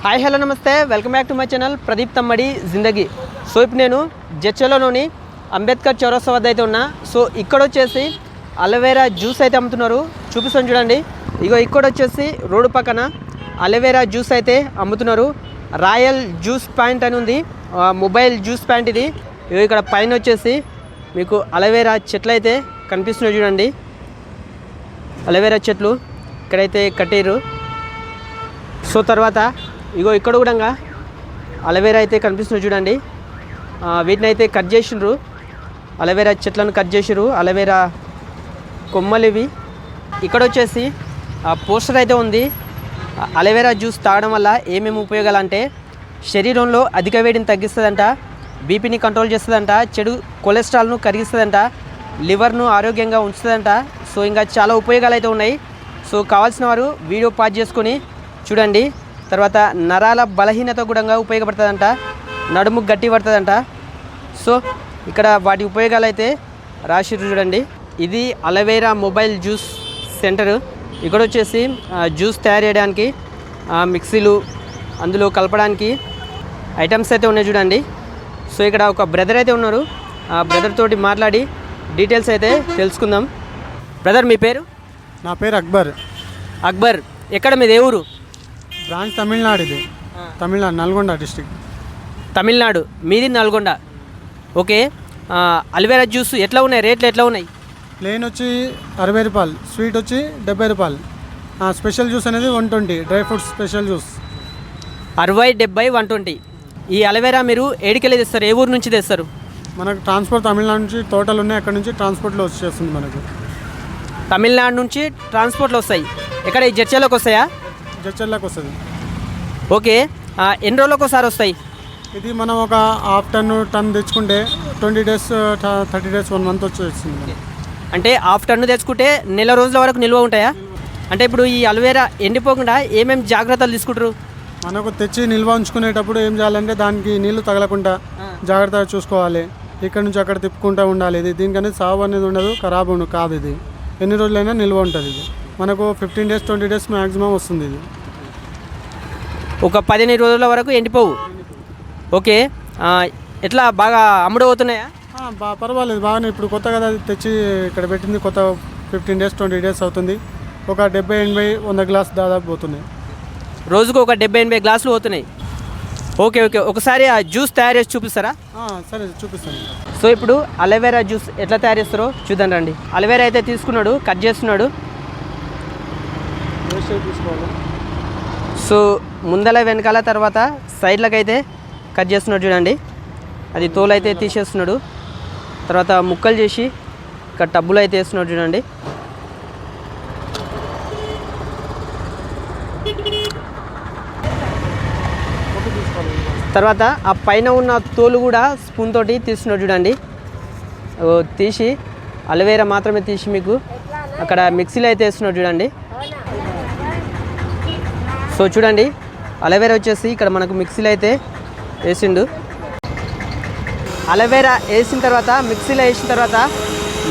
Hi hello నమస్తే welcome back to my channel Pradeep Tammadi జిందగీ. So ఇప్పుడు నేను జడ్చర్లలోని అంబేద్కర్ చౌరస్తా వద్ద అయితే ఉన్నా. సో ఇక్కడ వచ్చేసి అలోవెరా జ్యూస్ అయితే అమ్ముతున్నారు, చూపిస్తాను చూడండి. ఇగో ఇక్కడ వచ్చేసి రోడ్డు పక్కన అలోవెరా జ్యూస్ అయితే అమ్ముతున్నారు. రాయల్ జ్యూస్ పాయింట్ అని ఉంది, మొబైల్ జ్యూస్ పాయింట్ ఇది. ఇగో ఇక్కడ పైన వచ్చేసి మీకు అలోవెరా చెట్లు అయితే కనిపిస్తున్నాయి చూడండి. అలోవెరా చెట్లు ఇక్కడైతే కట్టారు. సో తర్వాత ఇగో ఇక్కడ కూడా అలోవెరా అయితే కనిపిస్తుంది చూడండి. వీటిని అయితే కట్ చేసిండ్రు, అలోవెరా చెట్లను కట్ చేసిర్రు, అలోవెరా కొమ్మలు ఇవి. ఇక్కడ వచ్చేసి పోస్టర్ అయితే ఉంది. అలోవెరా జ్యూస్ తాగడం వల్ల ఏమేమి ఉపయోగాలు అంటే శరీరంలో అధిక వేడిని తగ్గిస్తుందంట, బీపీని కంట్రోల్ చేస్తుందంట, చెడు కొలెస్ట్రాల్ను కరిగిస్తుందంట, లివర్ను ఆరోగ్యంగా ఉంచుతుందంట. సో ఇంకా చాలా ఉపయోగాలు అయితే ఉన్నాయి. సో కావాల్సిన వారు వీడియో పాజ్ చేసుకొని చూడండి. తర్వాత నరాల బలహీనత కూడా ఉపయోగపడుతుందంట, నడుము గట్టి పడుతుందంట. సో ఇక్కడ వాటి ఉపయోగాలు అయితే రాసిర్రు చూడండి. ఇది అలోవెరా మొబైల్ జ్యూస్ సెంటర్. ఇక్కడ వచ్చేసి జ్యూస్ తయారు చేయడానికి మిక్సీలు, అందులో కలపడానికి ఐటమ్స్ అయితే ఉన్నాయి చూడండి. సో ఇక్కడ ఒక బ్రదర్ అయితే ఉన్నారు, ఆ బ్రదర్ తోటి మాట్లాడి డీటెయిల్స్ అయితే తెలుసుకుందాం. బ్రదర్ మీ పేరు? నా పేరు అక్బర్. అక్బర్, ఎక్కడ మీది ఏ ఊరు? బ్రాంచ్ తమిళనాడు. ఇది తమిళనాడు, నల్గొండ డిస్టిక్. తమిళనాడు, మీది నల్గొండ. ఓకే. అలోవెరా జ్యూస్ ఎట్లా ఉన్నాయి, రేట్లు ఎట్లా ఉన్నాయి? ప్లెయిన్ వచ్చి 60 రూపాయలు, స్వీట్ వచ్చి 70 రూపాయలు. స్పెషల్ జ్యూస్ అనేది 120, డ్రై ఫ్రూట్స్ స్పెషల్ జ్యూస్ 60, 70, 120. ఈ అలోవెరా మీరు ఏడికెళ్ళి తెస్తారు, ఏ ఊరు నుంచి తెస్తారు? మనకు ట్రాన్స్పోర్ట్ తమిళనాడు నుంచి తోటలు ఉన్నాయి, అక్కడ నుంచి ట్రాన్స్పోర్ట్లో వచ్చేస్తుంది మనకు. తమిళనాడు నుంచి ట్రాన్స్పోర్ట్లో వస్తాయి. ఎక్కడ ఈ జడ్చర్లోకి వస్తాయా? జడ్చర్లకు వస్తుంది. ఓకే. ఎన్ని రోజులకు ఒకసారి వస్తాయి? ఇది మనం ఒక టన్ తెచ్చుకుంటే 20 డేస్ 30 డేస్ 1 మంత్ వచ్చేస్తుంది. అంటే టన్ను తెచ్చుకుంటే నెల రోజుల వరకు నిల్వ ఉంటాయా? అంటే ఇప్పుడు ఈ అలోవెరా ఎండిపోకుండా ఏమేమి జాగ్రత్తలు తీసుకుంటారు? మనకు తెచ్చి నిల్వ ఉంచుకునేటప్పుడు ఏం చేయాలంటే దానికి నీళ్లు తగలకుండా జాగ్రత్తగా చూసుకోవాలి. ఇక్కడ నుంచి అక్కడ తిప్పుకుంటూ ఉండాలి. ఇది దీనికనేది సాగు అనేది ఉండదు, ఖరాబ్ కాదు. ఇది ఎన్ని రోజులైనా నిల్వ ఉంటుంది. ఇది మనకు 15 డేస్ 20 డేస్ మ్యాక్సిమం వస్తుంది. ఇది ఒక 15 రోజుల వరకు ఎండిపోవు. ఓకే. ఎట్లా బాగా అమ్ముడవుతున్నాయా? పర్వాలేదు, బాగానే. ఇప్పుడు కొత్తగా తెచ్చి ఇక్కడ పెట్టింది, కొత్త 15 డేస్ 20 డేస్ అవుతుంది. ఒక 70, 80, 100 గ్లాస్ దాదాపు పోతున్నాయి. రోజుకు ఒక 70, 80 గ్లాసులు పోతున్నాయి. Okay okay. ఒకసారి ఆ జ్యూస్ తయారు చేసి చూపిస్తారా? సరే, చూపిస్తాను. సో ఇప్పుడు అలోవెరా జ్యూస్ ఎట్లా తయారు చేస్తారో చూద్దాం రండి. అలోవెరా అయితే తీసుకున్నాడు, కట్ చేస్తున్నాడు. తీసుకోవాలి. సో ముందల వెనకాల తర్వాత సైడ్లకు అయితే కట్ చేస్తున్నాడు చూడండి. అది తోలు అయితే తీసేస్తున్నాడు. తర్వాత ముక్కలు చేసి ఇక్కడ టబ్బులు అయితే వేస్తున్నాడు చూడండి. తర్వాత ఆ పైన ఉన్న తోలు కూడా స్పూన్ తోటి తీస్తున్నాడు చూడండి. తీసి అలోవెరా మాత్రమే తీసి మీకు అక్కడ మిక్సీలో అయితే వేస్తున్నాడు చూడండి. సో చూడండి, అలోవెరా వచ్చేసి ఇక్కడ మనకు మిక్సీలో అయితే వేసిండు. అలోవెరా వేసిన తర్వాత మిక్సీలో వేసిన తర్వాత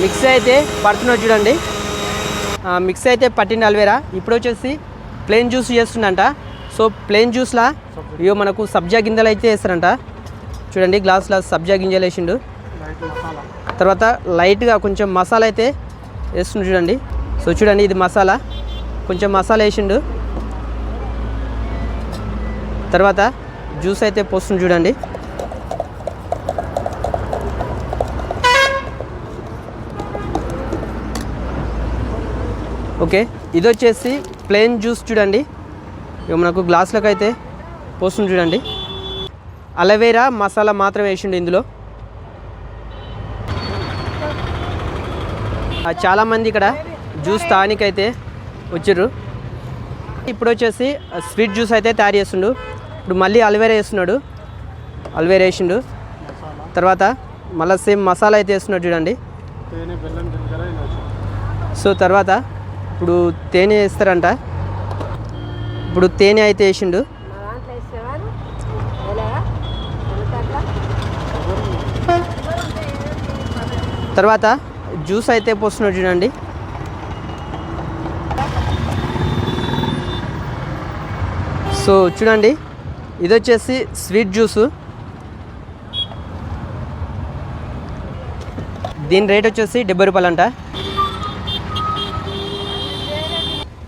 మిక్సీ అయితే పడుతున్నాడు చూడండి. మిక్సీ అయితే పట్టింది అలోవెరా. ఇప్పుడు వచ్చేసి ప్లెయిన్ జ్యూస్ చేస్తుండంట. సో ప్లెయిన్ జ్యూస్లా ఇవో మనకు సబ్జా గింజలు అయితే వేస్తారంట చూడండి. గ్లాసులో సబ్జా గింజలు వేసిండు. తర్వాత లైట్గా కొంచెం మసాలా అయితే వేస్తుండు చూడండి. సో చూడండి, ఇది మసాలా, కొంచెం మసాలా వేసిండు. తర్వాత జ్యూస్ అయితే పోస్తుంది చూడండి. ఓకే, ఇది వచ్చేసి ప్లెయిన్ జ్యూస్ చూడండి. ఇక మనకు గ్లాసులకు అయితే పోస్తుంది చూడండి. అలోవెరా మసాలా మాత్రమే వేసిండు ఇందులో. చాలామంది ఇక్కడ జ్యూస్ తాగనికైతే వచ్చిర్రు. ఇప్పుడు వచ్చేసి స్వీట్ జ్యూస్ అయితే తయారు చేస్తుండు. ఇప్పుడు మళ్ళీ అలోవెరా వేస్తున్నాడు, అలోవెరా వేసిండు. తర్వాత మళ్ళీ సేమ్ మసాలా అయితే వేస్తున్నాడు చూడండి. సో తర్వాత ఇప్పుడు తేనె వేస్తారంట. ఇప్పుడు తేనె అయితే వేసిండు. తర్వాత జ్యూస్ అయితే పోస్తున్నాడు చూడండి. సో చూడండి, ఇది వచ్చేసి స్వీట్ జ్యూసు. దీని రేట్ వచ్చేసి 70 రూపాయలు అంట.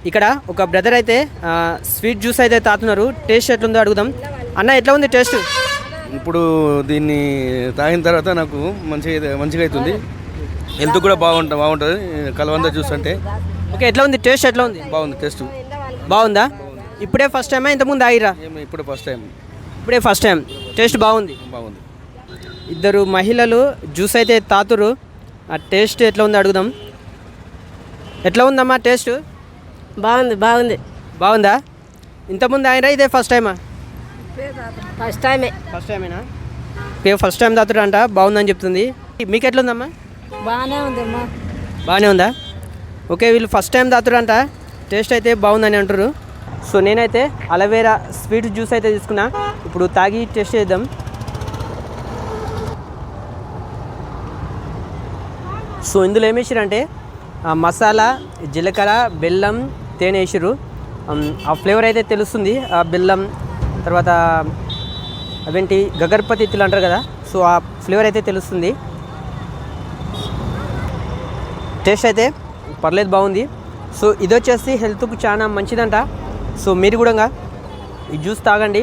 ఇక్కడ ఒక బ్రదర్ అయితే స్వీట్ జ్యూస్ అయితే తాగుతున్నారు. టేస్ట్ ఎట్లుందో అడుగుదాం. అన్న ఎట్లా ఉంది టేస్ట్? ఇప్పుడు దీన్ని తాగిన తర్వాత నాకు మంచిగా అవుతుంది. హెల్త్ కూడా బాగుంటుంది. కలవంద జ్యూస్ అంటే ఓకే, ఎట్లా ఉంది టేస్ట్? ఎట్లా ఉంది? బాగుంది. టేస్ట్ బాగుందా? ఇప్పుడే ఫస్ట్ టైమా ఇంతకుముందు ఆగిరా? ఇప్పుడు ఫస్ట్ టైం. ఇప్పుడే ఫస్ట్ టైం. టేస్ట్ బాగుంది. బాగుంది. ఇద్దరు మహిళలు జ్యూస్ అయితే తాతురు. ఆ టేస్ట్ ఎట్లా ఉంది అడుగుదాం. ఎట్లా ఉందమ్మా టేస్ట్? బాగుంది. బాగుందా? ఇంతకుముందు ఆగిరా? ఇదే ఫస్ట్ టైమా? ఫస్ట్ టైమే. ఫస్ట్ టైమేనా? ఓకే, ఫస్ట్ టైం తాతురు అంట. బాగుందని చెప్తుంది. మీకు ఎట్లా ఉందమ్మా? బాగానే ఉందమ్మా. బాగానే ఉందా? ఓకే, వీళ్ళు ఫస్ట్ టైం తాతురంట. టేస్ట్ అయితే బాగుందని అంటారు. సో నేనైతే అలోవెరా స్వీట్ జ్యూస్ అయితే తీసుకున్నా. ఇప్పుడు తాగి టేస్ట్ చేద్దాం. సో ఇందులో ఏం వేసారంటే మసాలా, జీలకర్ర, బెల్లం, తేనె వేసారు. ఆ ఫ్లేవర్ అయితే తెలుస్తుంది. ఆ బెల్లం తర్వాత అవేంటి గగర్పతి ఇత్తులు అంటారు కదా, సో ఆ ఫ్లేవర్ అయితే తెలుస్తుంది. టేస్ట్ అయితే పర్లేదు, బాగుంది. సో ఇది వచ్చేసి హెల్త్కు చాలా మంచిదంట. సో మీరు కూడా ఈ జ్యూస్ తాగండి.